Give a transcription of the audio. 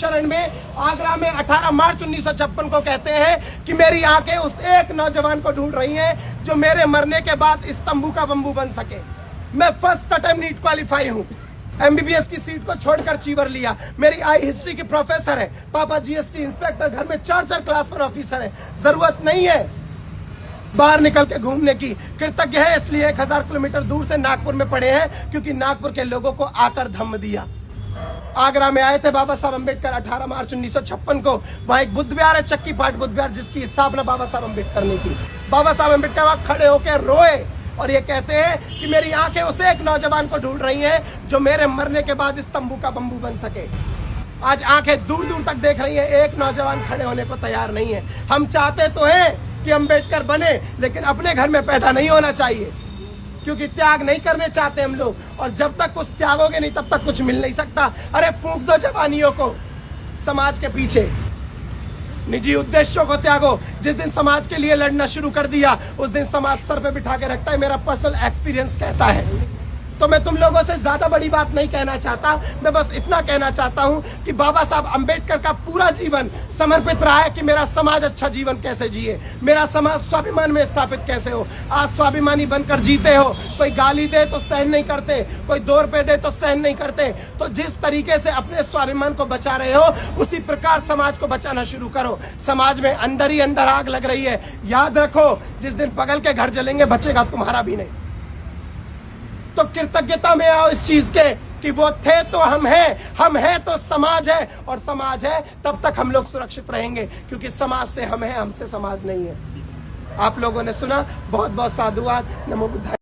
शरण में आगरा में 18 मार्च 1956 को कहते हैं कि मेरी आंखें उस एक नौजवान को ढूंढ रही हैं जो मेरे मरने के बाद इस तंबू का बंबू बन सके। मैं फर्स्ट अटेम्प्ट नीट क्वालिफाई हूं, एमबीबीएस की सीट को छोड़कर चीवर लिया। मेरी आई हिस्ट्री की प्रोफेसर है, पापा जीएसटी इंस्पेक्टर, घर में 4 क्लास 1 ऑफिसर है। जरूरत नहीं है बाहर निकल के घूमने की। कृतज्ञ है इसलिए 1000 किलोमीटर दूर से नागपुर में पड़े हैं क्योंकि नागपुर के लोगों को आकर धम्म दिया। आगरा में आए थे बाबा साहब अम्बेडकर 18 मार्च 1956 को। वहां एक बुद्ध विहार है, चक्की पाट बुद्ध विहार, जिसकी स्थापना बाबा साहब अम्बेडकर ने की। बाबा साहब अम्बेडकर वहां खड़े होकर रोए और ये कहते हैं कि मेरी आंखें उस एक नौजवान को ढूंढ रही हैं जो मेरे मरने के बाद इस तंबू का बंबू बन सके। आज आंखें दूर दूर तक देख रही हैं, एक नौजवान खड़े होने को तैयार नहीं है। हम चाहते तो हैं कि अम्बेडकर बने, लेकिन अपने घर में पैदा नहीं होना चाहिए क्योंकि त्याग नहीं करने चाहते हम लोग, और जब तक कुछ त्यागोगे नहीं तब तक कुछ मिल नहीं सकता। अरे फूंक दो जवानियों को समाज के पीछे, निजी उद्देश्यों को त्यागो। जिस दिन समाज के लिए लड़ना शुरू कर दिया उस दिन समाज सर पे बिठा के रखता है, मेरा पर्सनल एक्सपीरियंस कहता है। तो मैं तुम लोगों से ज्यादा बड़ी बात नहीं कहना चाहता, मैं बस इतना कहना चाहता हूं कि बाबा साहब अम्बेडकर का पूरा जीवन समर्पित रहा है कि मेरा समाज अच्छा जीवन कैसे जिए, मेरा समाज स्वाभिमान में स्थापित कैसे हो। आज स्वाभिमानी बनकर जीते हो, कोई गाली दे तो सहन नहीं करते, कोई 2 रुपए दे तो सहन नहीं करते। तो जिस तरीके से अपने स्वाभिमान को बचा रहे हो उसी प्रकार समाज को बचाना शुरू करो। समाज में अंदर ही अंदर आग लग रही है, याद रखो जिस दिन बगल के घर जलेंगे बचेगा तुम्हारा भी नहीं। तो कृतज्ञता में आओ इस चीज के कि वो थे तो हम हैं तो समाज है, और समाज है तब तक हम लोग सुरक्षित रहेंगे क्योंकि समाज से हम हैं, हमसे समाज नहीं है। आप लोगों ने सुना, बहुत बहुत साधुवाद। नमो बुद्धाय।